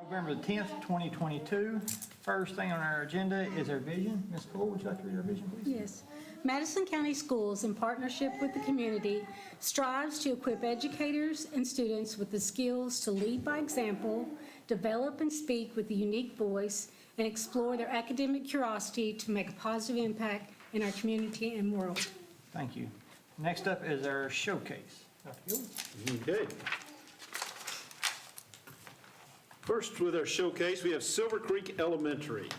November the 10th, 2022. First thing on our agenda is our vision. Ms. Cole, would you like to read our vision, please? Yes. Madison County Schools, in partnership with the community, strives to equip educators and students with the skills to lead by example, develop and speak with a unique voice, and explore their academic curiosity to make a positive impact in our community and world. Thank you. Next up is our showcase. Dr. Hill? Okay. First, with our showcase, we have Silver Creek Elementary.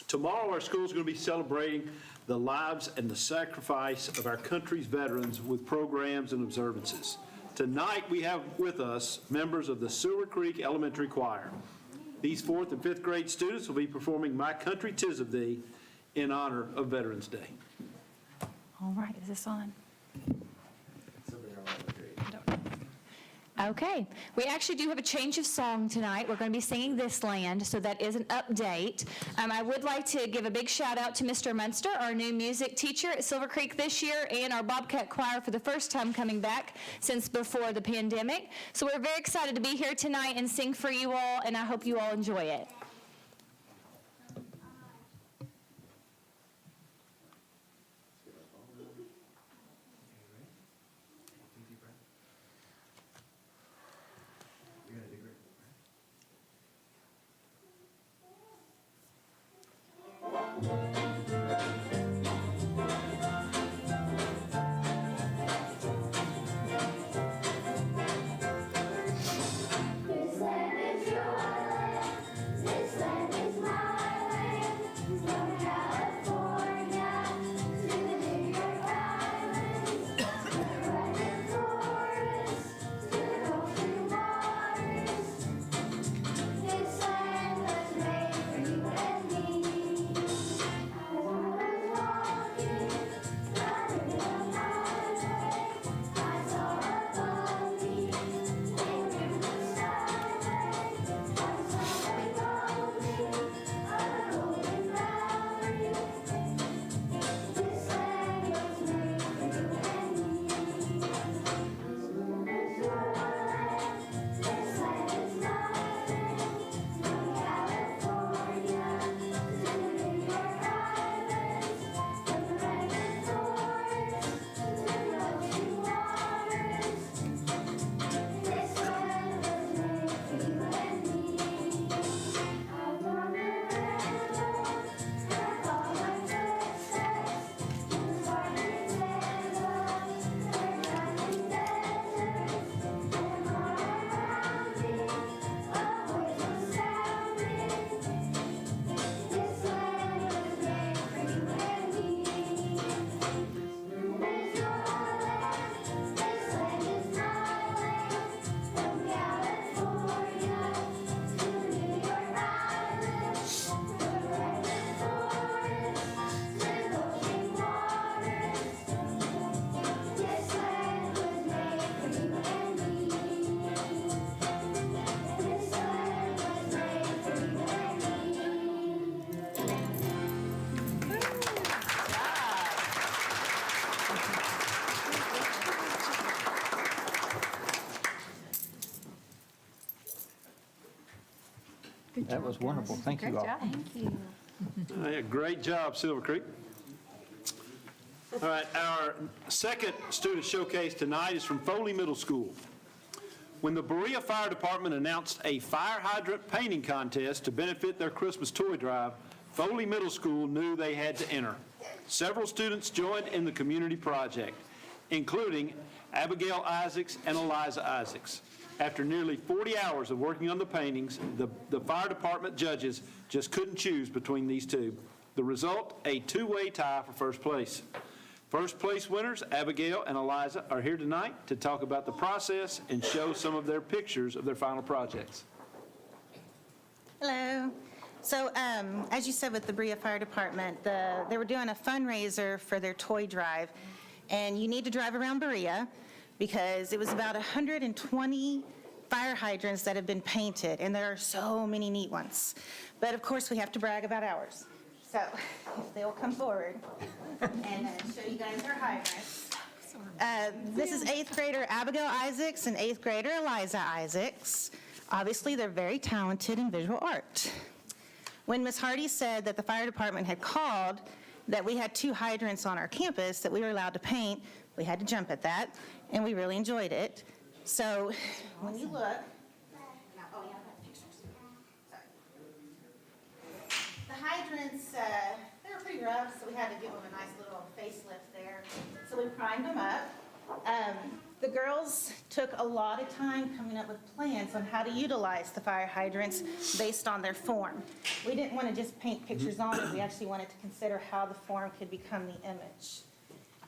Tomorrow, our school is going to be celebrating the lives and the sacrifice of our country's veterans with programs and observances. Tonight, we have with us members of the Silver Creek Elementary Choir. These 4th and 5th grade students will be performing My Country 'Tis of Thee in honor of Veterans Day. All right, is this on? Okay, we actually do have a change of song tonight. We're going to be singing This Land, so that is an update. I would like to give a big shout out to Mr. Munster, our new music teacher at Silver Creek this year, and our Bobcat Choir for the first time coming back since before the pandemic. So we're very excited to be here tonight and sing for you all, and I hope you all enjoy it. That was wonderful. Thank you all. Thank you. Yeah, great job, Silver Creek. All right, our second student showcase tonight is from Foley Middle School. When the Berea Fire Department announced a fire hydrant painting contest to benefit their Christmas toy drive, Foley Middle School knew they had to enter. Several students joined in the community project, including Abigail Isaacs and Eliza Isaacs. After nearly 40 hours of working on the paintings, the fire department judges just couldn't choose between these two. The result, a two-way tie for first place. First place winners, Abigail and Eliza, are here tonight to talk about the process and show some of their pictures of their final projects. Hello. So as you said with the Berea Fire Department, they were doing a fundraiser for their toy drive, and you need to drive around Berea because it was about 120 fire hydrants that have been painted, and there are so many neat ones. But of course, we have to brag about ours. So if they'll come forward and show you guys our hydrants. This is 8th grader Abigail Isaacs and 8th grader Eliza Isaacs. Obviously, they're very talented in visual art. When Ms. Hardy said that the fire department had called that we had 2 hydrants on our campus that we were allowed to paint, we had to jump at that, and we really enjoyed it. So when you look, oh yeah, I have pictures. Sorry. The hydrants, they were pretty rough, so we had to give them a nice little facelift there. So we primed them up. The girls took a lot of time coming up with plans on how to utilize the fire hydrants based on their form. We didn't want to just paint pictures on it, we actually wanted to consider how the form could become the image.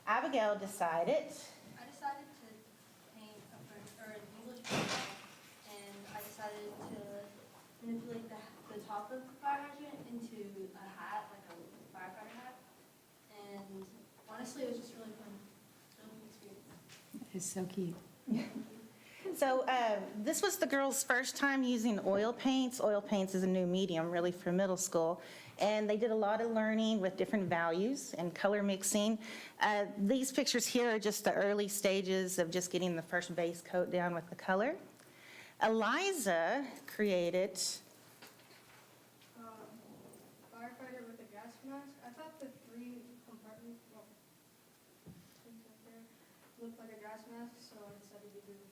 Abigail decided, I decided to paint an English background, and I decided to manipulate the top of the fire hydrant into a hat, like a firefighter hat. And honestly, it was just really fun. Really good experience. It's so cute. so this was the girls' first time using oil paints. Oil paints is a new medium really for middle school. And they did a lot of learning with different values and color mixing. These pictures here are just the early stages of just getting the first base coat down with the color. Eliza created, Firefighter with a gas mask. I thought the 3 compartments, things up there, looked like a gas mask, so I decided to do the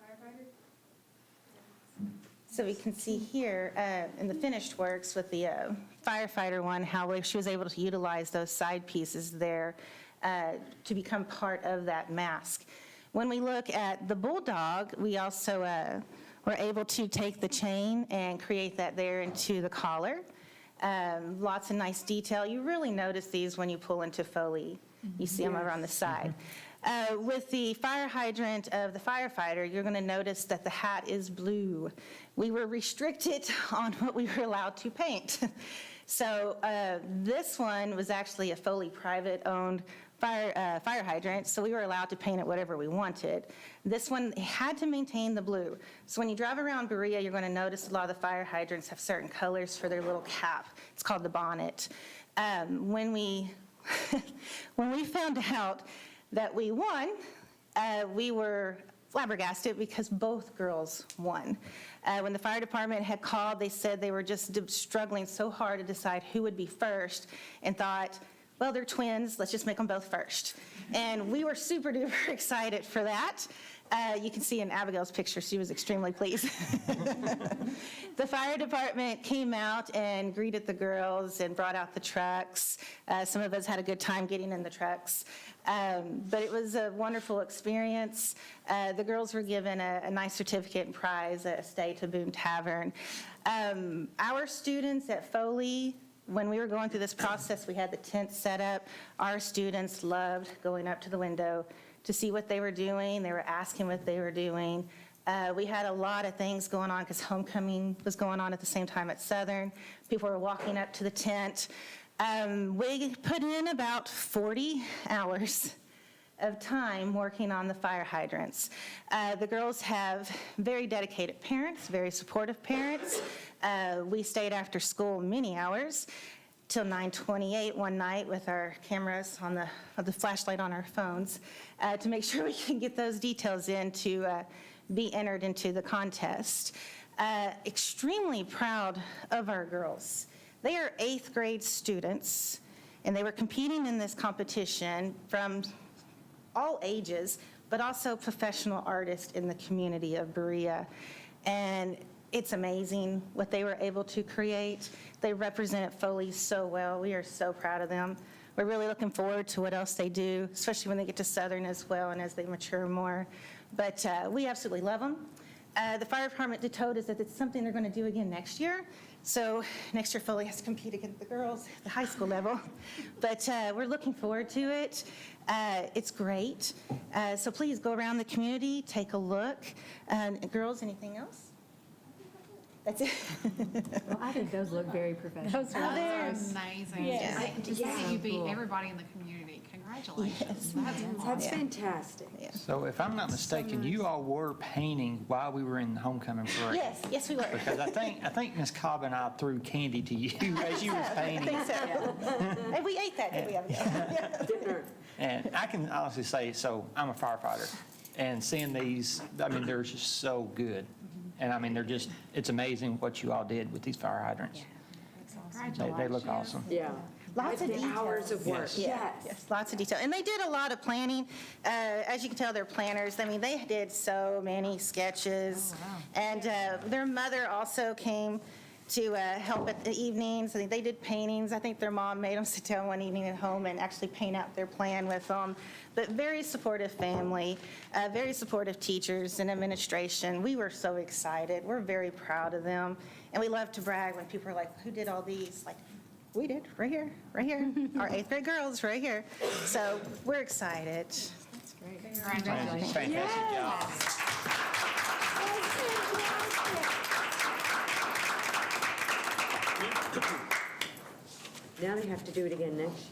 firefighter. so we can see here in the finished works with the firefighter one, how she was able to utilize those side pieces there to become part of that mask. When we look at the bulldog, we also were able to take the chain and create that there into the collar. Lots of nice detail. You really notice these when you pull into Foley. You see them over on the side. With the fire hydrant of the firefighter, you're going to notice that the hat is blue. We were restricted on what we were allowed to paint. So this one was actually a Foley private-owned fire hydrant, so we were allowed to paint it whatever we wanted. This one had to maintain the blue. So when you drive around Berea, you're going to notice a lot of the fire hydrants have certain colors for their little cap. It's called the bonnet. When we found out that we won, we were flabbergasted because both girls won. When the fire department had called, they said they were just struggling so hard to decide who would be first and thought, well, they're twins, let's just make them both first. And we were super duper excited for that. You can see in Abigail's picture, she was extremely pleased. The fire department came out and greeted the girls and brought out the trucks. Some of us had a good time getting in the trucks. But it was a wonderful experience. The girls were given a nice certificate and prize, a stay to Boone Tavern. Our students at Foley, when we were going through this process, we had the tent set up. Our students loved going up to the window to see what they were doing. They were asking what they were doing. We had a lot of things going on because homecoming was going on at the same time at Southern. People were walking up to the tent. We put in about 40 hours of time working on the fire hydrants. The girls have very dedicated parents, very supportive parents. We stayed after school many hours till 9:28 one night with our cameras on the flashlight on our phones to make sure we can get those details in to be entered into the contest. Extremely proud of our girls. They are 8th grade students, and they were competing in this competition from all ages, but also professional artists in the community of Berea. And it's amazing what they were able to create. They represented Foley so well. We are so proud of them. We're really looking forward to what else they do, especially when they get to Southern as well and as they mature more. But we absolutely love them. The fire department told us that it's something they're going to do again next year. So next year Foley has to compete against the girls at the high school level. But we're looking forward to it. It's great. So please go around the community, take a look. Girls, anything else? That's it. Well, I think those look very professional. Those are Amazing. Yes. To see Yeah. you beat Cool. everybody in the community. Congratulations. That's Yeah. fantastic. So if I'm not mistaken, you all were painting while we were in the homecoming parade. Yes, we were. Because I think Ms. Cobb and I threw candy to you as you were I painting. think so. And we ate that, didn't we, Abigail? Dinner. And I can honestly say, so I'm a firefighter, and seeing these, I mean, they're just so good. And I mean, they're just, it's amazing what you all did with these fire hydrants. They look awesome. Yeah. Lots of details. Hours of work. Yes, lots of detail. And they did a lot of planning. As you can tell, they're planners. I mean, they did so many sketches. And their mother also came to help at the evenings. I think they did paintings. I think their mom made them sit down one evening at home and actually paint out their plan with them. But very supportive family, very supportive teachers and administration. We were so excited. We're very proud of them. And we love to brag when people are like, who did all these? Like, we did, right here, right here. Our 8th grade girls, right here. So we're excited. Congratulations. Fantastic job. Now they have to do it again next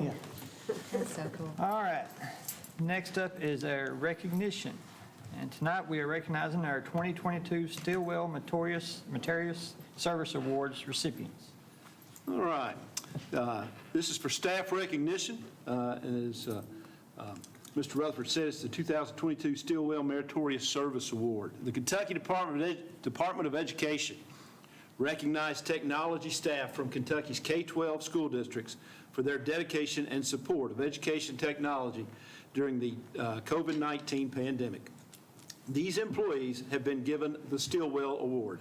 year. Yeah. That's so cool. All right. Next up is our recognition. And tonight we are recognizing our 2022 Stillwell Meritorious Service Awards recipients. All right. This is for staff recognition. And as Mr. Rutherford said, it's the 2022 Stillwell Meritorious Service Award. The Kentucky Department of Education recognized technology staff from Kentucky's K-12 school districts for their dedication and support of education technology during the COVID-19 pandemic. These employees have been given the Stillwell Award.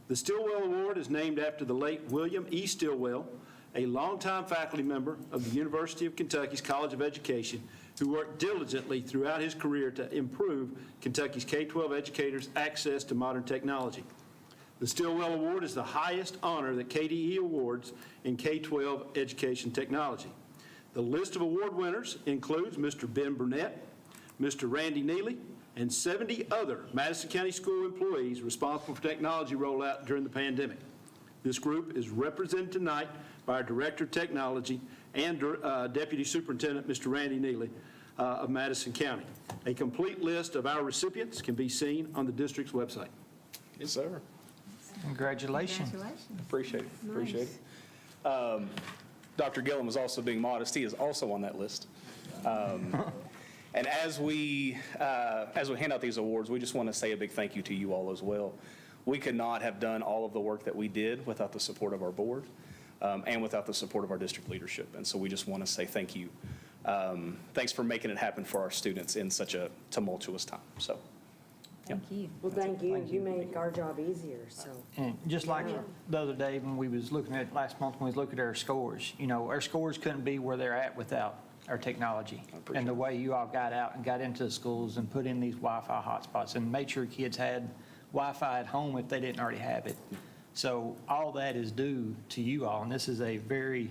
The Stillwell Award is named after the late William E. Stillwell, a longtime faculty member of the University of Kentucky's College of Education, who worked diligently throughout his career to improve Kentucky's K-12 educators' access to modern technology. The Stillwell Award is the highest honor that KDE awards in K-12 education technology. The list of award winners includes Mr. Ben Burnett, Mr. Randy Neely, and 70 other Madison County School employees responsible for technology rollout during the pandemic. This group is represented tonight by our Director of Technology and Deputy Superintendent, Mr. Randy Neely of Madison County. A complete list of our recipients can be seen on the district's website. Yes, sir. Congratulations. Appreciate it. Appreciate it. Dr. Gillum is also being modest. He is also on that list. And as we hand out these awards, we just want to say a big thank you to you all as well. We could not have done all of the work that we did without the support of our board and without the support of our district leadership. And so we just want to say thank you. Thanks for making it happen for our students in such a tumultuous time. So. Thank you. Well, thank you. You make our job easier, so. And just like the other day when we was looking at, last month when we was looking at our scores, you know, our scores couldn't be where they're at without our technology. And the way you all got out and got into the schools and put in these Wi-Fi hotspots and made sure kids had Wi-Fi at home if they didn't already have it. So all that is due to you all, and this is a very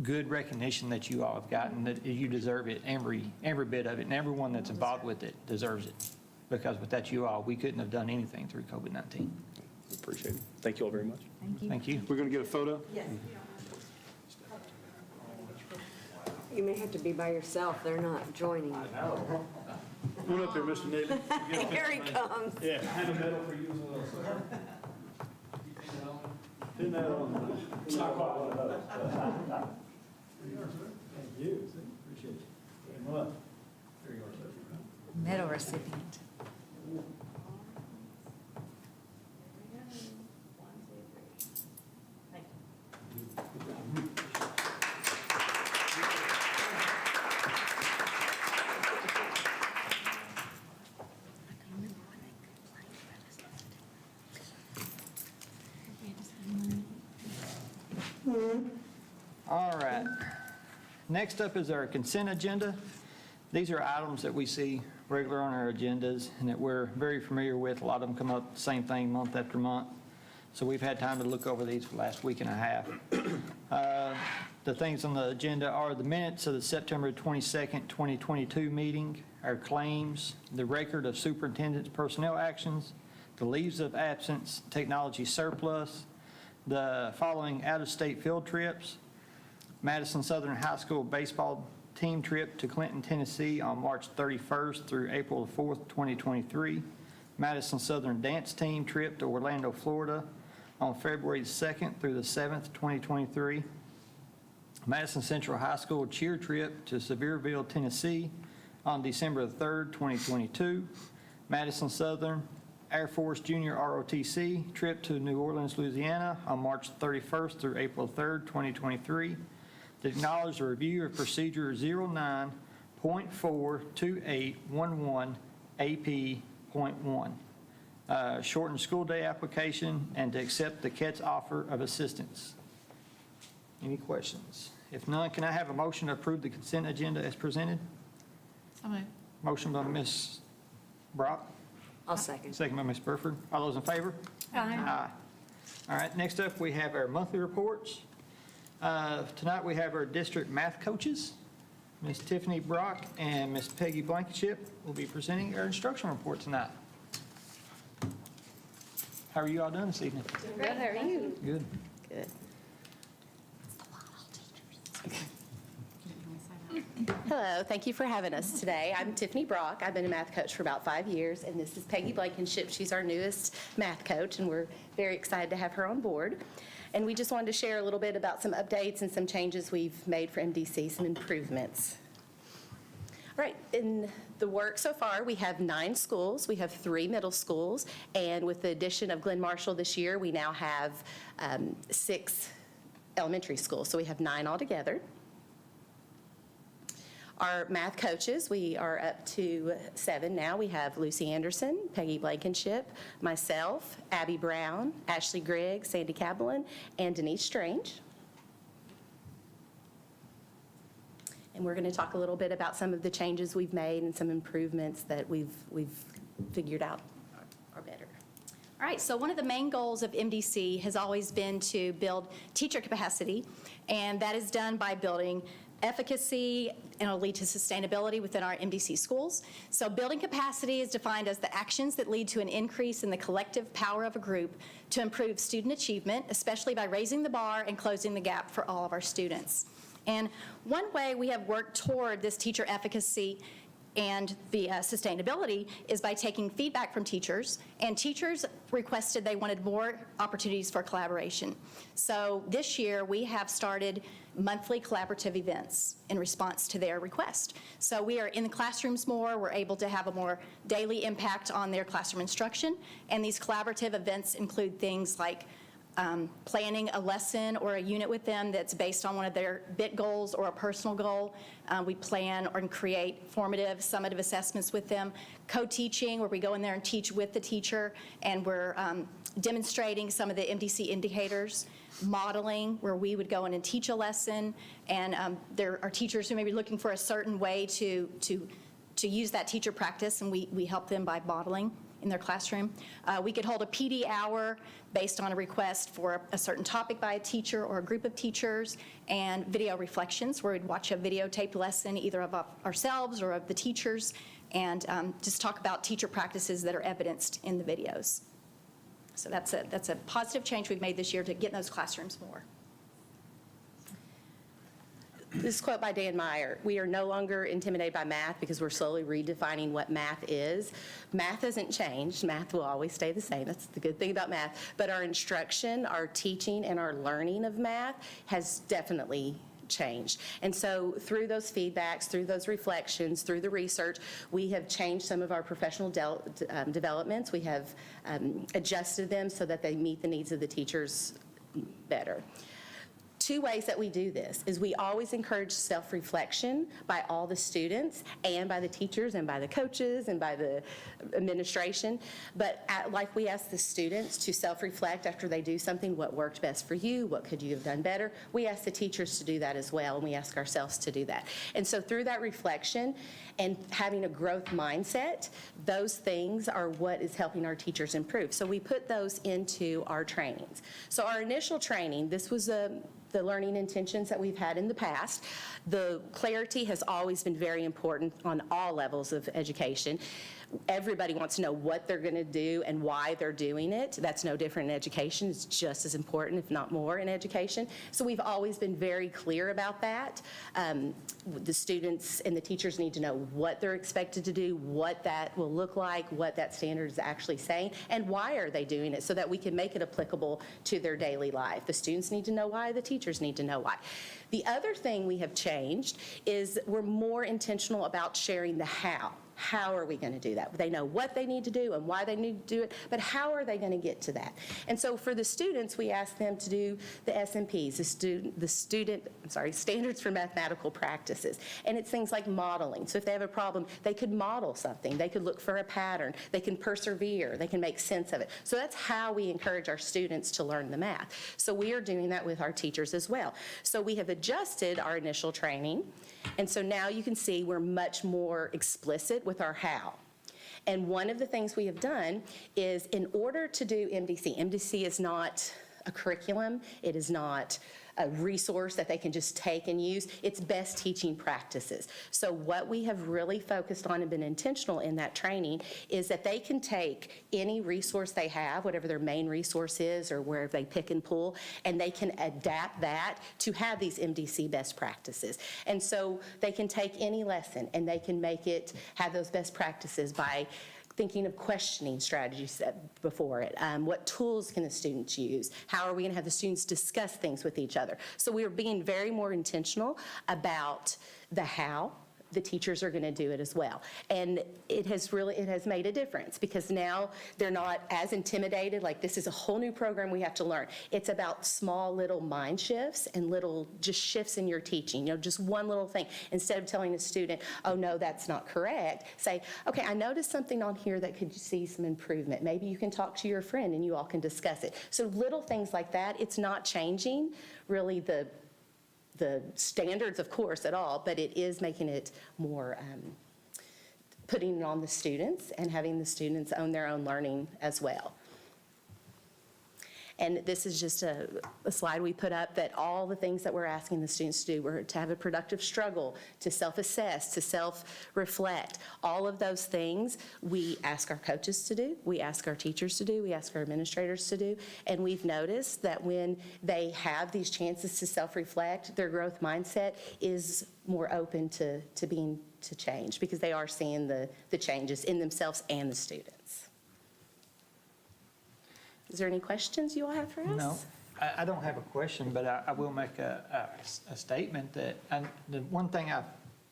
good recognition that you all have gotten, that you deserve it, every bit of it, and everyone that's involved with it deserves it. Because without you all, we couldn't have done anything through COVID-19. Appreciate it. Thank you all very much. Thank you. We're going to get a photo? Yes. You may have to be by yourself. They're not joining you. Come on up there, Mr. Neely. Here he comes. Yeah, have a medal for you as well, sir. Pin that on. It's not quite one of those. Thank you. Appreciate you. Come on. There you are, sir. Medal recipient. All right. Next up is our consent agenda. These are items that we see regular on our agendas and that we're very familiar with. A lot of them come up the same thing month after month. So we've had time to look over these for the last week and a half. The things on the agenda are the minutes of the September 22nd, 2022 meeting, our claims, the record of superintendent's personnel actions, the leaves of absence, technology surplus, the following out-of-state field trips, Madison Southern High School baseball team trip to Clinton, Tennessee on March 31st through April 4th, 2023, Madison Southern dance team trip to Orlando, Florida on February 2nd through the 7th, 2023, Madison Central High School cheer trip to Sevierville, Tennessee on December 3rd, 2022, Madison Southern Air Force Junior ROTC trip to New Orleans, Louisiana on March 31st through April 3rd, 2023. To acknowledge the review of Procedure 09.42811 AP.1, shortened school day application, and to accept the CAT's offer of assistance. Any questions? If none, can I have a motion to approve the consent agenda as presented? So moved. Motion by Ms. Brock, I'll second. second by Ms. Burford. All those in favor? Aye. All right, next up, we have our monthly reports. Tonight, we have our district math coaches. Ms. Tiffany Brock and Ms. Peggy Blankenship will be presenting our instructional report tonight. How are you all doing this evening? Good, how are you? Good. Good. Hello, thank you for having us today. I'm Tiffany Brock. I've been a math coach for about 5 years, and this is Peggy Blankenship. She's our newest math coach, and we're very excited to have her on board. And we just wanted to share a little bit about some updates and some changes we've made for MDC, some improvements. All right, in the work so far, we have 9 schools. We have 3 middle schools, and with the addition of Glen Marshall this year, we now have 6 elementary schools, so we have 9 altogether. Our math coaches, we are up to 7 now. We have Lucy Anderson, Peggy Blankenship, myself, Abby Brown, Ashley Grigg, Sandy Cablin, and Denise Strange. And we're going to talk a little bit about some of the changes we've made and some improvements that we've figured out are better. All right, so one of the main goals of MDC has always been to build teacher capacity, and that is done by building efficacy, and it'll lead to sustainability within our MDC schools. So building capacity is defined as the actions that lead to an increase in the collective power of a group to improve student achievement, especially by raising the bar and closing the gap for all of our students. And one way we have worked toward this teacher efficacy and the sustainability is by taking feedback from teachers, and teachers requested they wanted more opportunities for collaboration. So this year we have started monthly collaborative events in response to their request. So we are in the classrooms more, we're able to have a more daily impact on their classroom instruction, and these collaborative events include things like planning a lesson or a unit with them that's based on one of their BIT goals or a personal goal. We plan or create formative, summative assessments with them. Co-teaching, where we go in there and teach with the teacher, and we're demonstrating some of the MDC indicators. Modeling, where we would go in and teach a lesson, and there are teachers who may be looking for a certain way to use that teacher practice, and we help them by modeling in their classroom. We could hold a PD hour based on a request for a certain topic by a teacher or a group of teachers, and video reflections, where we'd watch a videotaped lesson either of ourselves or of the teachers, and just talk about teacher practices that are evidenced in the videos. So that's a positive change we've made this year to get in those classrooms more. This quote by Dan Meyer: "We are no longer intimidated by math because we're slowly redefining what math is." Math hasn't changed. Math will always stay the same. That's the good thing about math. But our instruction, our teaching, and our learning of math has definitely changed. And so through those feedbacks, through those reflections, through the research, we have changed some of our professional developments. We have adjusted them so that they meet the needs of the teachers better. 2 ways that we do this is we always encourage self-reflection by all the students and by the teachers and by the coaches and by the administration. But like we ask the students to self-reflect after they do something, what worked best for you, what could you have done better? We ask the teachers to do that as well, and we ask ourselves to do that. And so through that reflection and having a growth mindset, those things are what is helping our teachers improve. So we put those into our trainings. So our initial training, this was the learning intentions that we've had in the past. The clarity has always been very important on all levels of education. Everybody wants to know what they're going to do and why they're doing it. That's no different in education. It's just as important, if not more, in education. So we've always been very clear about that. The students and the teachers need to know what they're expected to do, what that will look like, what that standard is actually saying, and why are they doing it, so that we can make it applicable to their daily life. The students need to know why, the teachers need to know why. The other thing we have changed is we're more intentional about sharing the how. How are we going to do that? They know what they need to do and why they need to do it, but how are they going to get to that? And so for the students, we ask them to do the SMPs, Standards for Mathematical Practices. And it's things like modeling. So if they have a problem, they could model something. They could look for a pattern. They can persevere. They can make sense of it. So that's how we encourage our students to learn the math. So we are doing that with our teachers as well. So we have adjusted our initial training, and so now you can see we're much more explicit with our how. And one of the things we have done is, in order to do MDC is not a curriculum, it is not a resource that they can just take and use. It's best teaching practices. So what we have really focused on and been intentional in that training is that they can take any resource they have, whatever their main resource is or where they pick and pull, and they can adapt that to have these MDC best practices. And so they can take any lesson and they can make it have those best practices by thinking of questioning strategies before it. What tools can the students use? How are we going to have the students discuss things with each other? So we are being very more intentional about the how. The teachers are going to do it as well. And it has made a difference, because now they're not as intimidated, like this is a whole new program we have to learn. It's about small little mind shifts and little just shifts in your teaching, just one little thing. Instead of telling a student, oh no, that's not correct, say, okay, I noticed something on here that could see some improvement. Maybe you can talk to your friend and you all can discuss it. So little things like that. It's not changing really the standards, of course, at all, but it is making it more, putting it on the students and having the students own their own learning as well. And this is just a slide we put up that all the things that we're asking the students to do, were to have a productive struggle, to self-assess, to self-reflect. All of those things we ask our coaches to do, we ask our teachers to do, we ask our administrators to do, and we've noticed that when they have these chances to self-reflect, their growth mindset is more open to change, because they are seeing the changes in themselves and the students. Is there any questions you all have for us? No, I don't have a question, but I will make a statement that, the one thing I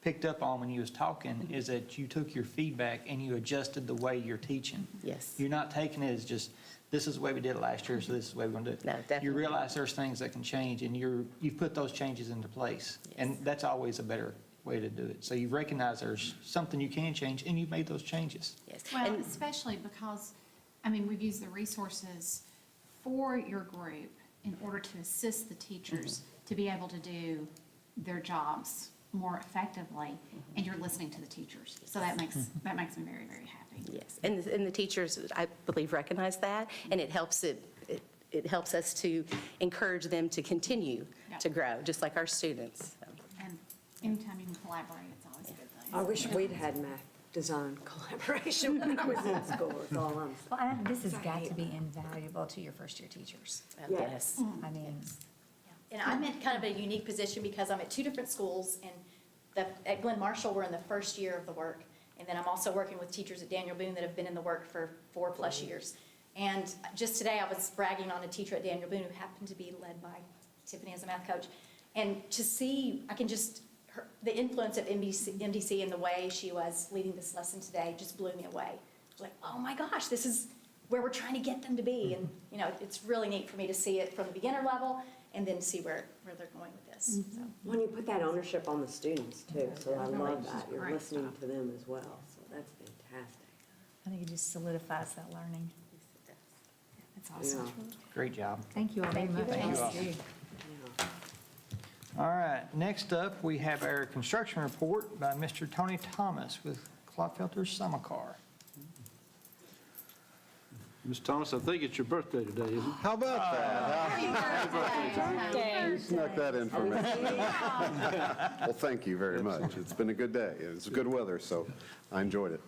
picked up on when you was talking is that you took your feedback and you adjusted the way you're teaching. Yes. You're not taking it as just, this is the way we did it last year, so this is the way we're going to do it. No, definitely. You realize there's things that can change, and you've put those changes into place. Yes. And that's always a better way to do it. So you recognize there's something you can change, and you've made those changes. Yes. Well, And- especially because, we've used the resources for your group in order to assist the teachers to be able to do their jobs more effectively, and you're listening to the teachers. So that makes me very, very happy. Yes, and the teachers, I believe, recognize that, and it helps us to encourage them to continue Yeah. to grow, just like our students. So, And anytime you can collaborate, it's always a good thing. I wish we'd had math design collaboration when I was in school, is all I'm saying. Well, and this has got to be invaluable to your first-year teachers. Yes. I mean, And I'm in kind of a unique position because I'm at two different schools, and at Glen Marshall, we're in the first year of the work. And then I'm also working with teachers at Daniel Boone that have been in the work for 4+ years. And just today, I was bragging on a teacher at Daniel Boone who happened to be led by Tiffany as a math coach. And to see, the influence of MDC and the way she was leading this lesson today just blew me away. I was like, oh my gosh, this is where we're trying to get them to be. And, it's really neat for me to see it from the beginner level and then see where they're going with this. So. When you put that ownership on the students too, so I love that. You're Great listening to them as well, so that's fantastic. I think it just solidifies that learning. That's Yeah. awesome. Great job. Thank you all very much. Thank you all. Yeah. All right, next up, we have our construction report by Mr. Tony Thomas with Klopfelter Samacar. Ms. Thomas, I think it's your birthday today, isn't it? How about that? You snuck that in for me. Well, thank you very much. It's been a good day. It's good weather, so I enjoyed it.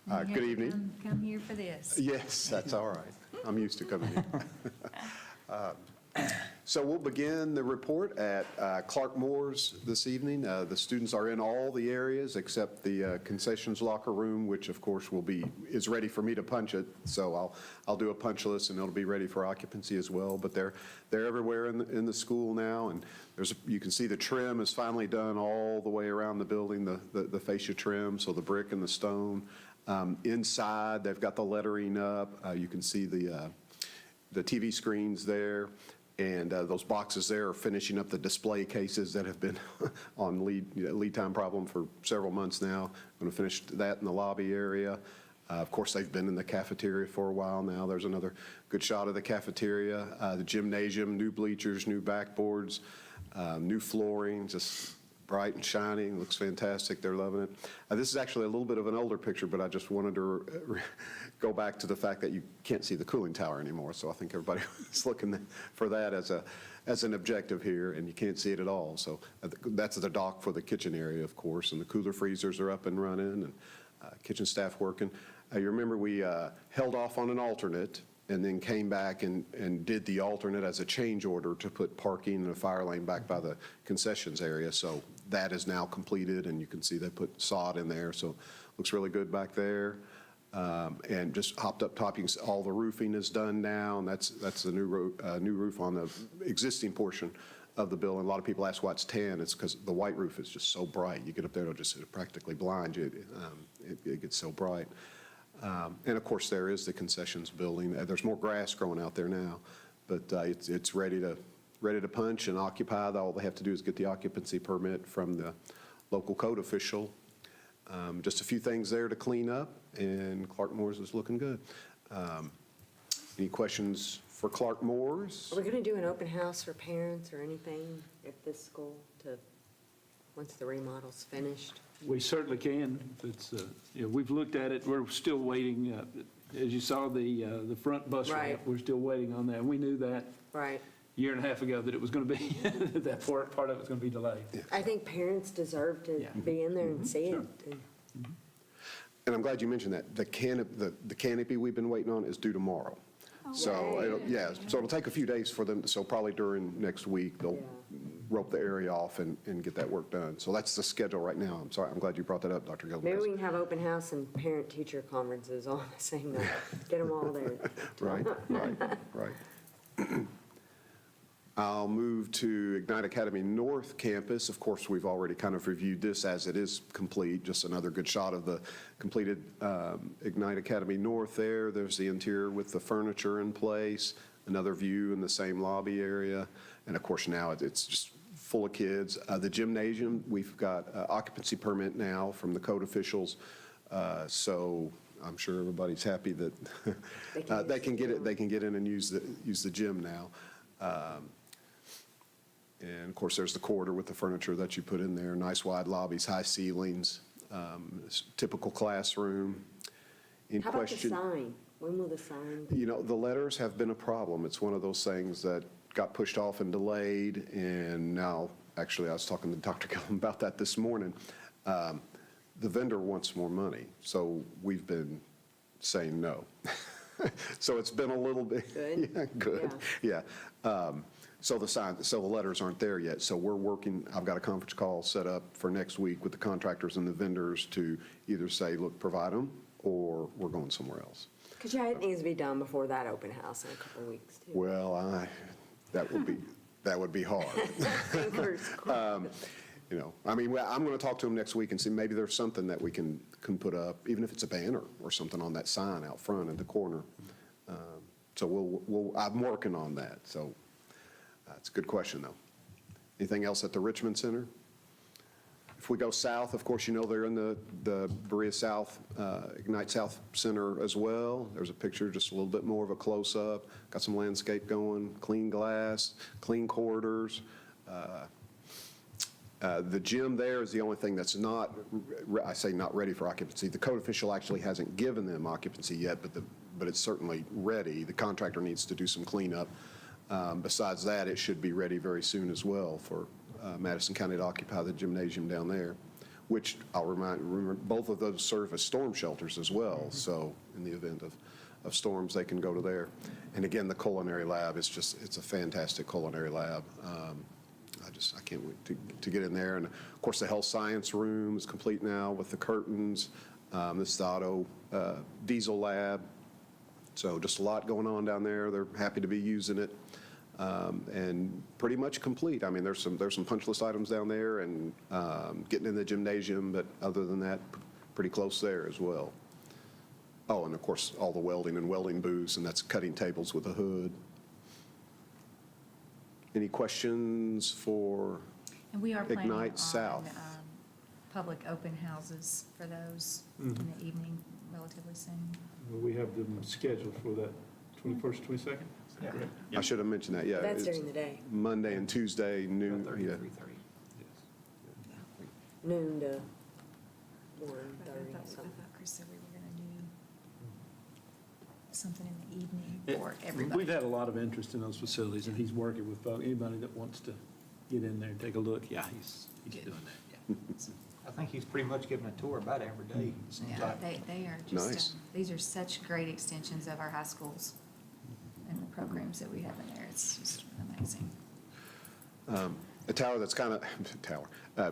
You have Good to evening. Come here for this. Yes, that's all right. I'm used to coming here. So we'll begin the report at Clark Moore's this evening. The students are in all the areas except the concessions locker room, which of course is ready for me to punch it. So I'll do a punch list and it'll be ready for occupancy as well. But they're everywhere in the school now, and you can see the trim is finally done all the way around the building, the fascia trim, so the brick and the stone. Inside, they've got the lettering up. You can see the TV screens there. And those boxes there are finishing up the display cases that have been on lead time problem for several months now. I'm going to finish that in the lobby area. Of course, they've been in the cafeteria for a while now. There's another good shot of the cafeteria. The gymnasium, new bleachers, new backboards, new flooring, just bright and shining. Looks fantastic. They're loving it. This is actually a little bit of an older picture, but I just wanted to go back to the fact that you can't see the cooling tower anymore. So I think everybody is looking for that as an objective here, and you can't see it at all. So that's the dock for the kitchen area, of course, and the cooler freezers are up and running, and kitchen staff working. You remember we held off on an alternate and then came back and did the alternate as a change order to put parking and a fire lane back by the concessions area. So that is now completed, and you can see they put sod in there, so looks really good back there. And just hopped up toppings, all the roofing is done now, and that's the new roof on the existing portion of the building. A lot of people ask why it's tan. It's because the white roof is just so bright. You get up there, it'll just practically blind you. It gets so bright. And of course, there is the concessions building. There's more grass growing out there now, but it's ready to punch and occupy. All they have to do is get the occupancy permit from the local code official. Just a few things there to clean up, and Clark Moore's is looking good. Any questions for Clark Moore's? Are we going to do an open house for parents or anything at this school once the remodel's finished? We certainly can. We've looked at it. We're still waiting. As you saw, the front bus ramp, Right. we're still waiting on that. We knew that Right. a year and a half ago that it was going to be, that part of it was going to be delayed. I think parents deserve to be in there and see it. And I'm glad you mentioned that. The canopy we've been waiting on is due tomorrow. So, it'll take a few days for them, so probably during next week, they'll rope the area off and get that work done. So that's the schedule right now. I'm sorry, I'm glad you brought that up, Dr. Gilbert. Maybe we can have open house and parent-teacher conferences all the same night. Get them all there. Right. I'll move to Ignite Academy North Campus. Of course, we've already kind of reviewed this as it is complete. Just another good shot of the completed Ignite Academy North there. There's the interior with the furniture in place, another view in the same lobby area. And of course, now it's just full of kids. The gymnasium, we've got occupancy permit now from the code officials. So I'm sure everybody's happy that they can get in and use the gym now. And of course, there's the corridor with the furniture that you put in there, nice wide lobbies, high ceilings, typical classroom. How about the sign? When will the sign be? You know, the letters have been a problem. It's one of those things that got pushed off and delayed, and now, actually, I was talking to Dr. Gillum about that this morning. The vendor wants more money, so we've been saying no. So it's been a little bit. Good. Yeah, good. Yeah. So the letters aren't there yet. So we're working, I've got a conference call set up for next week with the contractors and the vendors to either say, look, provide them, or we're going somewhere else. Because it needs to be done before that open house in a couple of weeks, too. Well, that would be hard. Fingers crossed. You know, I mean, I'm going to talk to them next week and see maybe there's something that we can put up, even if it's a banner or something on that sign out front in the corner. So I'm working on that. So it's a good question, though. Anything else at the Richmond Center? If we go south, of course, you know they're in the Berea South, Ignite South Center as well. There's a picture, just a little bit more of a close-up. Got some landscape going, clean glass, clean corridors. The gym there is the only thing that's not, I say not ready for occupancy. The code official actually hasn't given them occupancy yet, but it's certainly ready. The contractor needs to do some cleanup. Besides that, it should be ready very soon as well for Madison County to occupy the gymnasium down there, which I'll remember both of those serve as storm shelters as well. So in the event of storms, they can go to there. And again, the culinary lab is it's a fantastic culinary lab. I can't wait to get in there. And of course, the health science room is complete now with the curtains. This is the auto diesel lab. So just a lot going on down there. They're happy to be using it. And pretty much complete. I mean, there's some punch list items down there and getting in the gymnasium, but other than that, pretty close there as well. Oh, and of course, all the welding and welding booths, and that's cutting tables with a hood. Any questions for And we are planning Ignite on South? public open houses for those in the evening relatively soon. We have them scheduled for that 21st, 22nd? I should have mentioned that, yeah. That's it's during the day, Monday and Tuesday, noon, yeah. noon to 1:30, I thought something. Chris said we were going to do something in the evening for everybody. We've had a lot of interest in those facilities, and he's working with anybody that wants to get in there and take a look. Yeah, he's doing that, yeah. I think he's pretty much giving a tour about every day, it seems Yeah, like. they are Nice. just, these are such great extensions of our high schools and the programs that we have in there. It's just amazing. A tower that's kind of,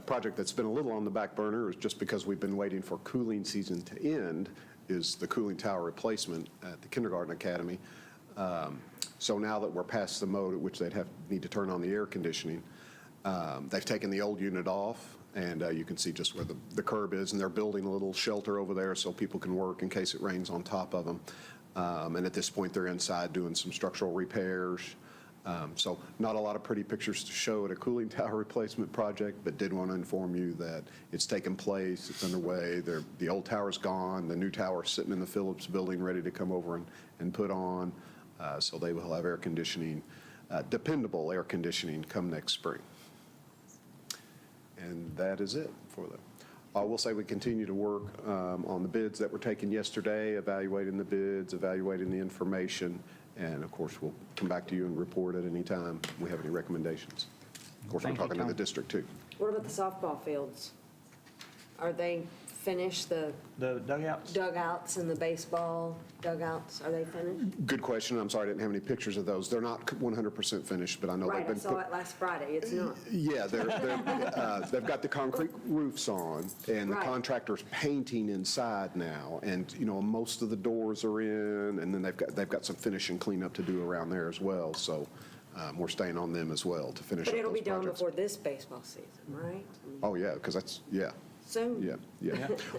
project that's been a little on the back burner is just because we've been waiting for cooling season to end, is the cooling tower replacement at the kindergarten academy. So now that we're past the mode at which need to turn on the air conditioning, they've taken the old unit off, and you can see just where the curb is, and they're building a little shelter over there so people can work in case it rains on top of them. And at this point, they're inside doing some structural repairs. So not a lot of pretty pictures to show at a cooling tower replacement project, but did want to inform you that it's taken place, it's underway. The old tower's gone, the new tower's sitting in the Phillips building ready to come over and put on. So they will have air conditioning, dependable air conditioning come next spring. And that is it for them. I will say we continue to work on the bids that were taken yesterday, evaluating the bids, evaluating the information, and of course, we'll come back to you and report at any time we have any recommendations. Of course, we're Thank you, talking to the Tom. district too. What about the softball fields? Are they finished, the The dugouts? dugouts and the baseball dugouts, are they finished? Good question. I'm sorry I didn't have any pictures of those. They're not 100% finished, but I know they've Right, I been saw it last Friday, it's not. Yeah, they've got the concrete roofs on, and the Right. contractor's painting inside now, and, most of the doors are in, and then they've got some finish and cleanup to do around there as well, so we're staying on them as well to finish up But those it'll be done projects. before this baseball season, right? Oh, yeah, because that's, yeah. Soon? Yeah.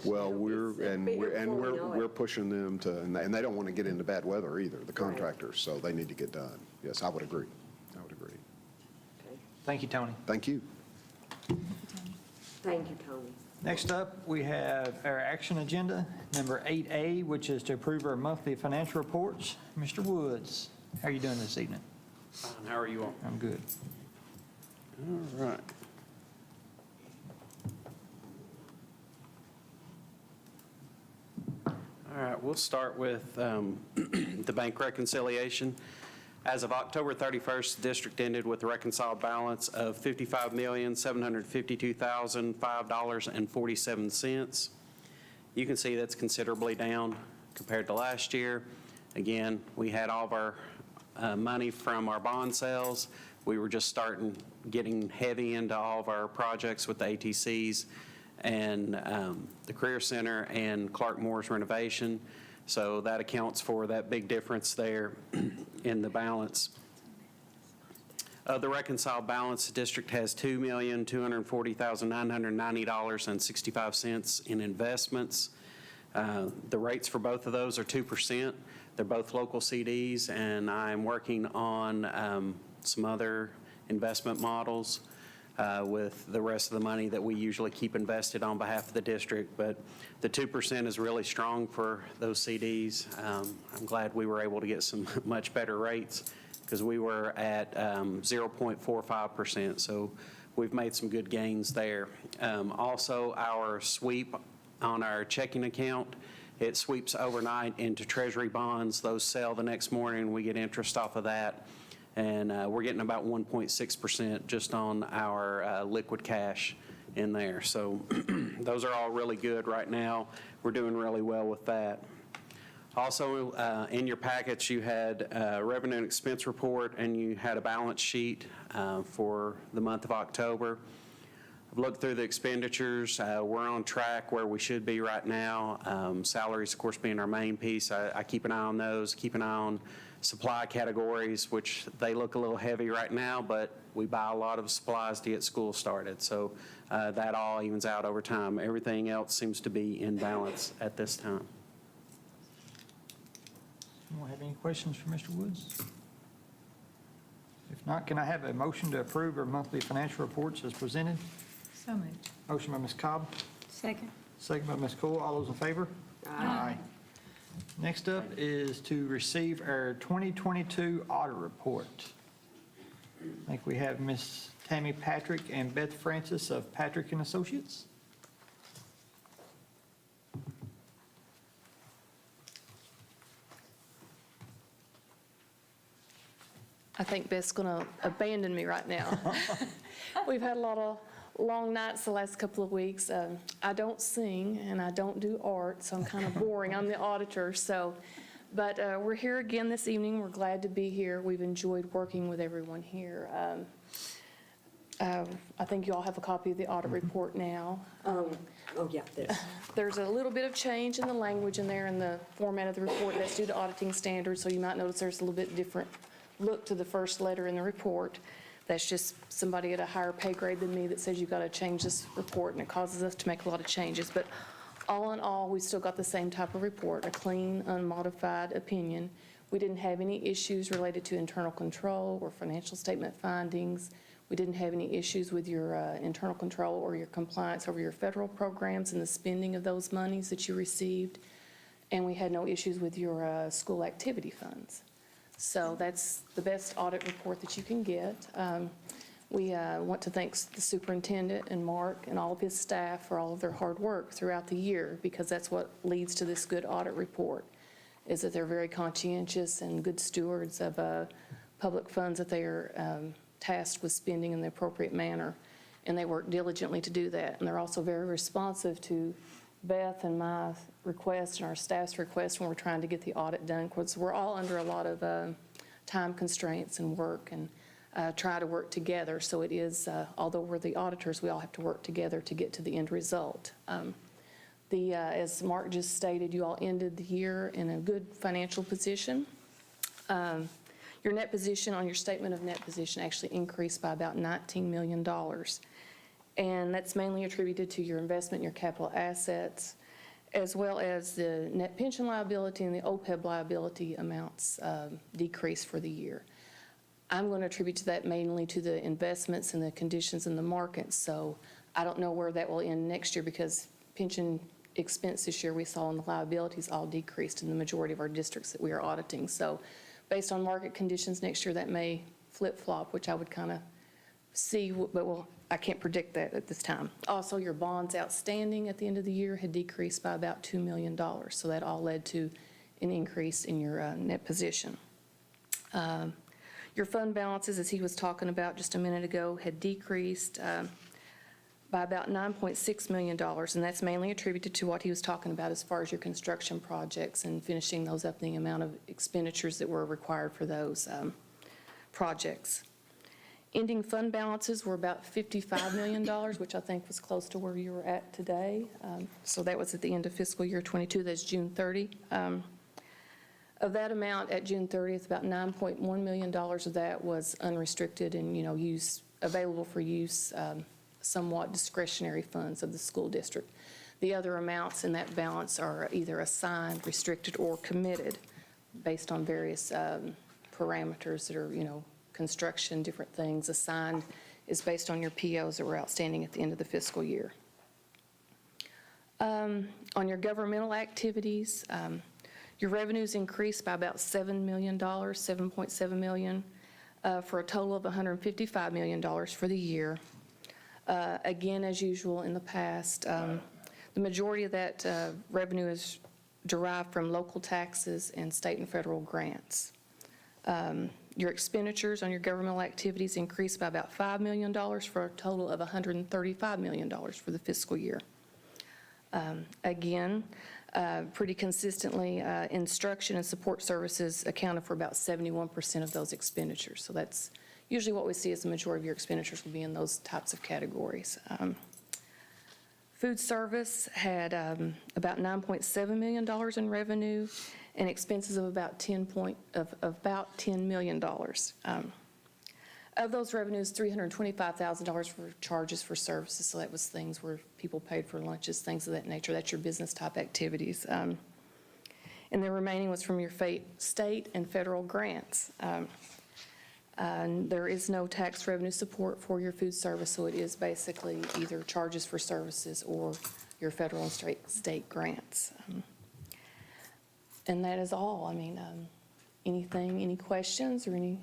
Well, It'll be we're before we know it. pushing them to, and they don't want to get into bad weather either, the contractors, so they need to get done. Yes, I would agree. Okay. Thank you, Tony. Thank you. Thank you, Tony. Next up, we have our action agenda, number 8A, which is to approve our monthly financial reports. Mr. Woods, how are you doing this evening? Fine. How are you all? I'm good. All right. All right, we'll start with the bank reconciliation. As of October 31st, the district ended with a reconciled balance of $55,752,005.47. You can see that's considerably down compared to last year. Again, we had all of our money from our bond sales. We were just getting heavy into all of our projects with the ATCs and the Career Center and Clark Moore's renovation. So that accounts for that big difference there in the balance. Of the reconciled balance, the district has $2,240,990.65 in investments. The rates for both of those are 2%. They're both local CDs, and I'm working on some other investment models with the rest of the money that we usually keep invested on behalf of the district. But the 2% is really strong for those CDs. I'm glad we were able to get some much better rates because we were at 0.45%. So we've made some good gains there. Also, our sweep on our checking account, it sweeps overnight into Treasury bonds. Those sell the next morning. We get interest off of that. And we're getting about 1.6% just on our liquid cash in there. So those are all really good right now. We're doing really well with that. Also, in your packets, you had a revenue and expense report, and you had a balance sheet for the month of October. I've looked through the expenditures. We're on track where we should be right now. Salaries, of course, being our main piece. I keep an eye on those, keep an eye on supply categories, which they look a little heavy right now, but we buy a lot of supplies to get school started. So that all evens out over time. Everything else seems to be in balance at this time. Anyone have any questions for Mr. Woods? If not, can I have a motion to approve our monthly financial reports as presented? So moved. Motion by Ms. Cobb, Second. second by Ms. Cole. All those in favor? Aye. Next up is to receive our 2022 audit report. I think we have Ms. Tammy Patrick and Beth Francis of Patrick and Associates. I think Beth's going to abandon me right now. We've had a lot of long nights the last couple of weeks. I don't sing and I don't do art, so I'm kind of boring. I'm the auditor, but we're here again this evening. We're glad to be here. We've enjoyed working with everyone here. I think you all have a copy of the audit report now. Oh, yeah, this. There's a little bit of change in the language in there in the format of the report. That's due to auditing standards, so you might notice there's a little bit different look to the first letter in the report. That's just somebody at a higher pay grade than me that says you've got to change this report, and it causes us to make a lot of changes. But all in all, we still got the same type of report, a clean, unmodified opinion. We didn't have any issues related to internal control or financial statement findings. We didn't have any issues with your internal control or your compliance over your federal programs and the spending of those monies that you received. And we had no issues with your school activity funds. So that's the best audit report that you can get. We want to thank the superintendent and Mark and all of his staff for all of their hard work throughout the year, because that's what leads to this good audit report, is that they're very conscientious and good stewards of public funds that they are tasked with spending in the appropriate manner, and they work diligently to do that. And they're also very responsive to Beth and my request and our staff's request when we're trying to get the audit done, because we're all under a lot of time constraints and work, and try to work together. So it is, although we're the auditors, we all have to work together to get to the end result. As Mark just stated, you all ended the year in a good financial position. Your net position on your statement of net position actually increased by about $19 million. And that's mainly attributed to your investment in your capital assets, as well as the net pension liability and the OPEB liability amounts decreased for the year. I'm going to attribute to that mainly to the investments and the conditions in the market. So I don't know where that will end next year, because pension expense this year we saw in the liabilities all decreased in the majority of our districts that we are auditing. So based on market conditions next year, that may flip-flop, which I would kind of see, but I can't predict that at this time. Also, your bonds outstanding at the end of the year had decreased by about $2 million. So that all led to an increase in your net position. Your fund balances, as he was talking about just a minute ago, had decreased by about $9.6 million, and that's mainly attributed to what he was talking about as far as your construction projects and finishing those up, the amount of expenditures that were required for those projects. Ending fund balances were about $55 million, which I think was close to where you were at today. So that was at the end of fiscal year 22, that's June 30. Of that amount at June 30th, about $9.1 million of that was unrestricted and, available for use, somewhat discretionary funds of the school district. The other amounts in that balance are either assigned, restricted, or committed based on various parameters that are, construction, different things. Assigned is based on your POs that were outstanding at the end of the fiscal year. On your governmental activities, your revenues increased by about $7 million, $7.7 million, for a total of $155 million for the year. Again, as usual in the past, the majority of that revenue is derived from local taxes and state and federal grants. Your expenditures on your governmental activities increased by about $5 million for a total of $135 million for the fiscal year. Again, pretty consistently. Instruction and support services accounted for about 71% of those expenditures. So that's usually what we see as the majority of your expenditures will be in those types of categories. Food service had about $9.7 million in revenue and expenses of about $10 million. Of those revenues, $325,000 were charges for services, so that was things where people paid for lunches, things of that nature. That's your business-type activities. And the remaining was from your state and federal grants. And there is no tax revenue support for your food service, so it is basically either charges for services or your federal and state grants. And that is all. I mean, any questions or any?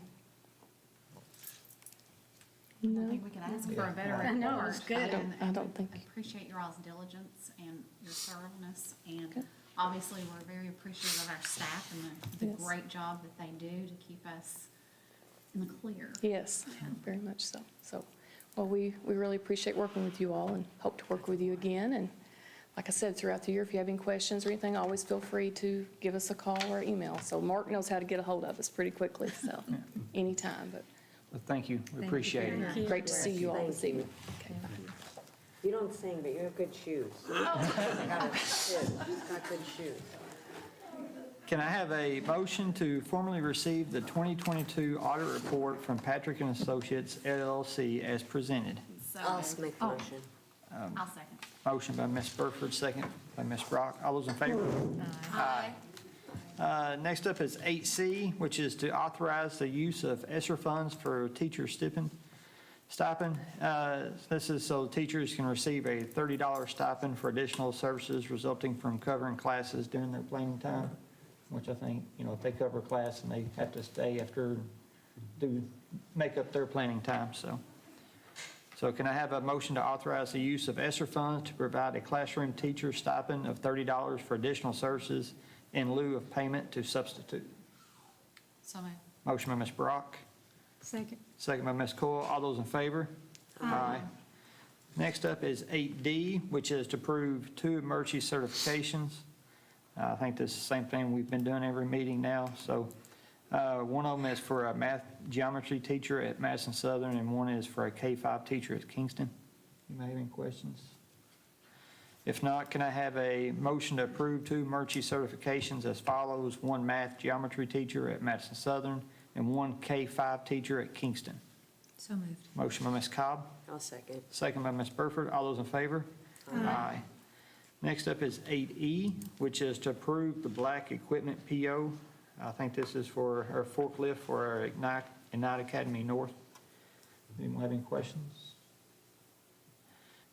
I don't think we can ask for a better report. I know, it's good. I don't think. I appreciate your all's diligence and your thoroughness, and obviously, we're very appreciative of our staff and the Yes. great job that they do to keep us in the clear. Yes, very much so. So, well, we really appreciate working with you all and hope to work with you again. And like I said, throughout the year, if you have any questions or anything, always feel free to give us a call or email. So Mark knows how to get a hold of us pretty quickly, so anytime. But Well, thank you. We appreciate it. great to see you all this evening. Okay, bye. You don't sing, but you have good shoes. Got good shoes. Can I have a motion to formally receive the 2022 audit report from Patrick and Associates LLC as presented? So I'll moved. make the motion. I'll second. Motion by Ms. Burford, second by Ms. Brock. All those in favor? Aye. Next up is 8C, which is to authorize the use of ESSER funds for teacher stipend. This is so teachers can receive a $30 stipend for additional services resulting from covering classes during their planning time, which I think, if they cover a class and they have to stay after, make up their planning time, So can I have a motion to authorize the use of ESSER funds to provide a classroom teacher stipend of $30 for additional services in lieu of payment to substitute? So moved. Motion by Ms. Brock, Second. second by Ms. Coyle. All those in favor? Aye. Next up is 8D, which is to approve 2 emergency certifications. I think this is the same thing we've been doing every meeting now. So one of them is for a math geometry teacher at Madison Southern, and one is for a K-5 teacher at Kingston. You may have any questions? If not, can I have a motion to approve 2 emergency certifications as follows: 1 math geometry teacher at Madison Southern and 1 K-5 teacher at Kingston? So moved. Motion by Ms. Cobb, I'll second. second by Ms. Burford. All those in favor? Aye. Next up is 8E, which is to approve the black equipment PO. I think this is for our forklift for our Ignite Academy North. Anyone have any questions?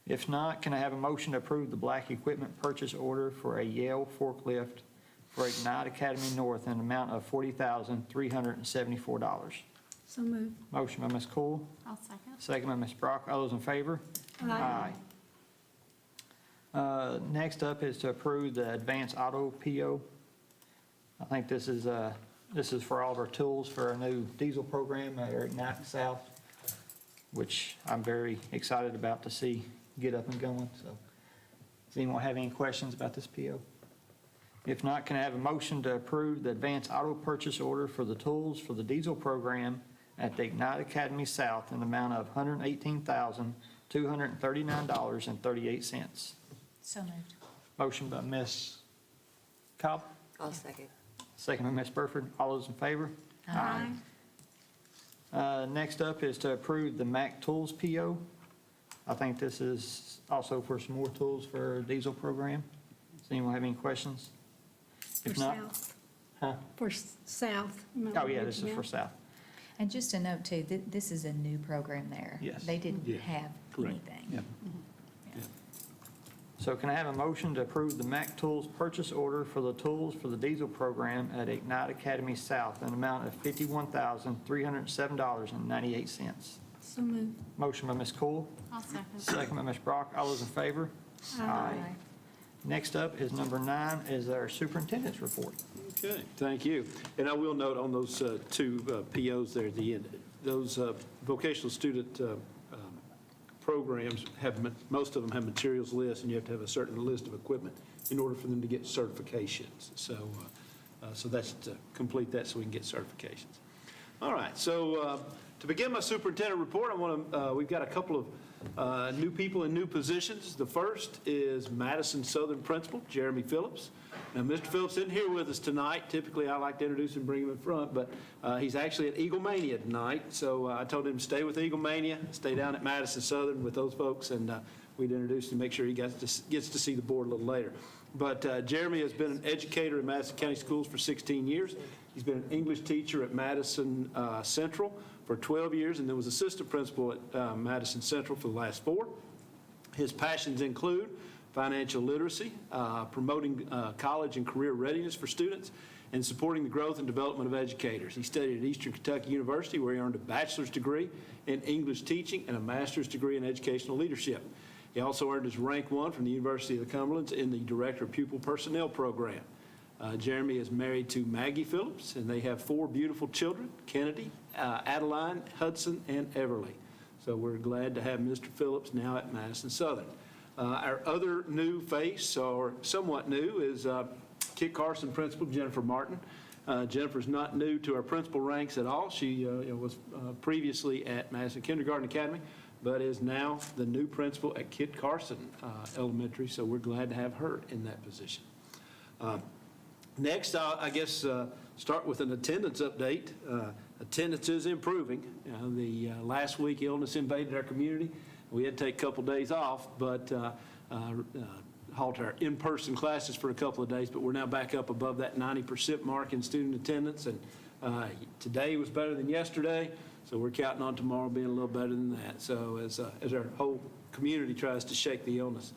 If not, can I have a motion to approve the black equipment purchase order for a Yale forklift for Ignite Academy North in an amount of $40,374? So moved. Motion by Ms. Coyle, I'll second. second by Ms. Brock. All those in favor? Aye. Next up is to approve the advanced auto PO. I think this is for all of our tools for our new diesel program at our Ignite South, which I'm very excited about to see get up and going. So, does anyone have any questions about this PO? If not, can I have a motion to approve the advanced auto purchase order for the tools for the diesel program at the Ignite Academy South in the amount of $118,239.38? So moved. Motion by Ms. Cobb, I'll second. second by Ms. Burford. All those in favor? Aye. Next up is to approve the Mac Tools PO. I think this is also for some more tools for our diesel program. Does anyone have any questions? If For not, South. huh? For South. You might Oh, wanna yeah, this is mention for that. South. And just a note too, this is a new program there. Yes. They didn't Yeah. have Correct. anything. Yeah. So can I have a motion to approve the Mac Tools purchase order for the tools for the diesel program at Ignite Academy South in an amount of $51,307.98? So moved. Motion by Ms. Coyle, I'll second. second by Ms. Brock. All those in favor? Aye. Next up is number 9, is our superintendent's report. Okay, thank you. And I will note on those 2 POs there at the end, those vocational student programs have, most of them have materials lists, and you have to have a certain list of equipment in order for them to get certifications. So that's to complete that so we can get certifications. All right, so to begin my superintendent report, we've got a couple of new people in new positions. The first is Madison Southern Principal, Jeremy Phillips. Now, Mr. Phillips isn't here with us tonight. Typically, I like to introduce him and bring him in front, but he's actually at Eagle Mania tonight. So I told him to stay with Eagle Mania, stay down at Madison Southern with those folks, and we'd introduce him, make sure he gets to see the board a little later. But Jeremy has been an educator in Madison County Schools for 16 years. He's been an English teacher at Madison Central for 12 years, and then was assistant principal at Madison Central for the last 4. His passions include financial literacy, promoting college and career readiness for students, and supporting the growth and development of educators. He studied at Eastern Kentucky University, where he earned a bachelor's degree in English teaching and a master's degree in educational leadership. He also earned his rank 1 from the University of the Cumberlands in the Director of Pupil Personnel Program. Jeremy is married to Maggie Phillips, and they have 4 beautiful children, Kennedy, Adeline, Hudson, and Everly. So we're glad to have Mr. Phillips now at Madison Southern. Our other new face, or somewhat new, is Kit Carson Principal Jennifer Martin. Jennifer's not new to our principal ranks at all. She was previously at Madison Kindergarten Academy, but is now the new principal at Kit Carson Elementary, so we're glad to have her in that position. Next, I guess, start with an attendance update. Attendance is improving. The last week illness invaded our community. We had to take a couple days off, but halt our in-person classes for a couple of days, but we're now back up above that 90% mark in student attendance, and today was better than yesterday, so we're counting on tomorrow being a little better than that. So as our whole community tries to shake the illness.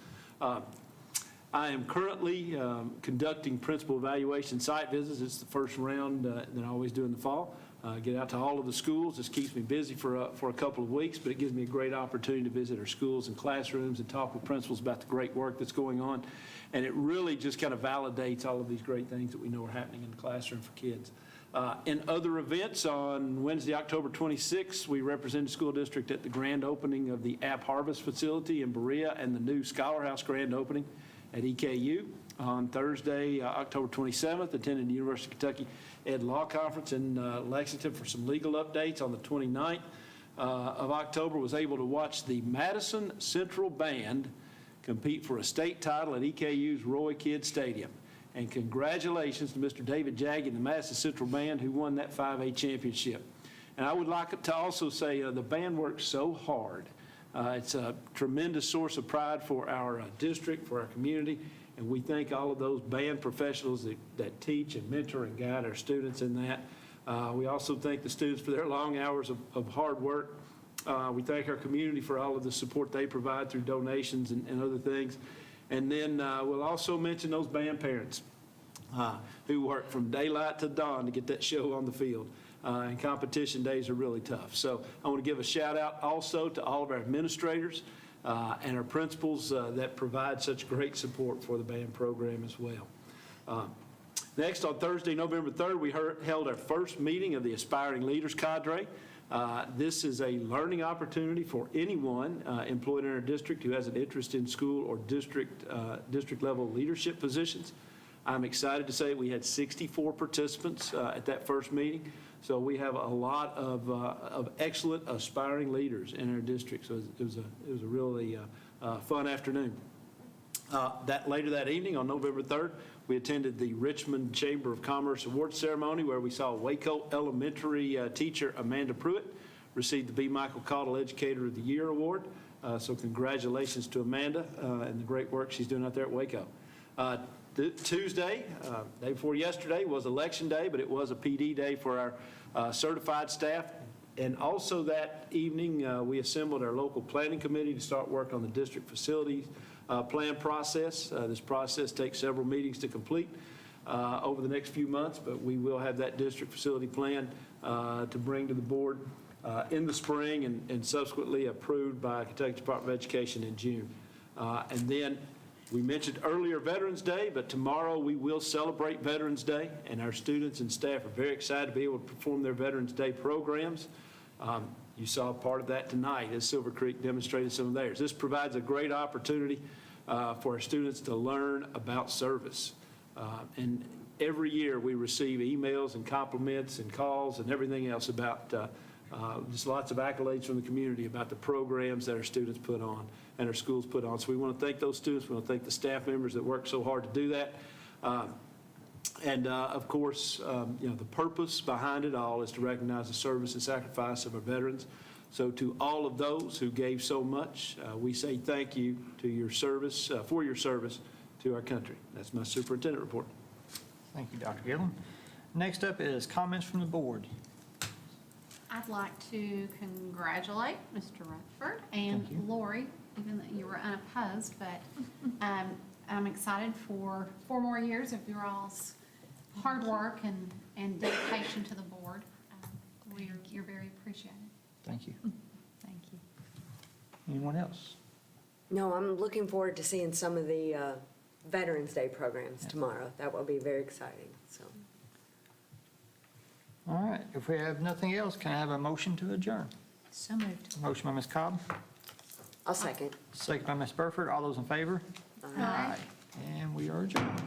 I am currently conducting principal evaluation site visits. It's the first round that I always do in the fall. Get out to all of the schools. This keeps me busy for a couple of weeks, but it gives me a great opportunity to visit our schools and classrooms and talk with principals about the great work that's going on. And it really just kind of validates all of these great things that we know are happening in the classroom for kids. In other events, on Wednesday, October 26th, we represented the school district at the grand opening of the App Harvest facility in Berea and the new Scholar House grand opening at EKU. On Thursday, October 27th, attended the University of Kentucky Ed Law Conference in Lexington for some legal updates. On the 29th of October, was able to watch the Madison Central Band compete for a state title at EKU's Roy Kidd Stadium. And congratulations to Mr. David Jaggi and the Madison Central Band who won that 5A championship. And I would like to also say the band works so hard. It's a tremendous source of pride for our district, for our community, and we thank all of those band professionals that teach and mentor and guide our students in that. We also thank the students for their long hours of hard work. We thank our community for all of the support they provide through donations and other things. And then we'll also mention those band parents who work from daylight to dawn to get that show on the field. And competition days are really tough. So I want to give a shout out also to all of our administrators and our principals that provide such great support for the band program as well. Next, on Thursday, November 3rd, we held our first meeting of the Aspiring Leaders Cadre. This is a learning opportunity for anyone employed in our district who has an interest in school or district level leadership positions. I'm excited to say we had 64 participants at that first meeting. So we have a lot of excellent aspiring leaders in our district. So it was a really fun afternoon. Later that evening, on November 3rd, we attended the Richmond Chamber of Commerce Awards ceremony, where we saw Waco Elementary teacher Amanda Pruitt receive the B. Michael Caudill Educator of the Year Award. So congratulations to Amanda and the great work she's doing out there at Waco. Tuesday, day before yesterday, was election day, but it was a PD day for our certified staff. And also that evening, we assembled our local planning committee to start work on the district facilities plan process. This process takes several meetings to complete over the next few months, but we will have that district facility plan to bring to the board in the spring and subsequently approved by Kentucky Department of Education in June. And then we mentioned earlier Veterans Day, but tomorrow we will celebrate Veterans Day, and our students and staff are very excited to be able to perform their Veterans Day programs. You saw part of that tonight as Silver Creek demonstrated some of theirs. This provides a great opportunity for our students to learn about service. And every year, we receive emails and compliments and calls and everything else about, just lots of accolades from the community about the programs that our students put on and our schools put on. So we want to thank those students. We want to thank the staff members that work so hard to do that. And of course, the purpose behind it all is to recognize the service and sacrifice of our veterans. So to all of those who gave so much, we say thank you to your service, for your service to our country. That's my superintendent report. Thank you, Dr. Gillum. Next up is comments from the board. I'd like to congratulate Mr. Rutherford and Lori, even though you were unopposed, but I'm excited for 4 more years of your all's hard work and dedication to the board. You're very appreciated. Thank you. Thank you. Anyone else? No, I'm looking forward to seeing some of the Veterans Day programs tomorrow. That will be very exciting, so. All right, if we have nothing else, can I have a motion to adjourn? So moved. Motion by Ms. Cobb, I'll second. second by Ms. Burford. All those in favor? Aye. And we are adjourned.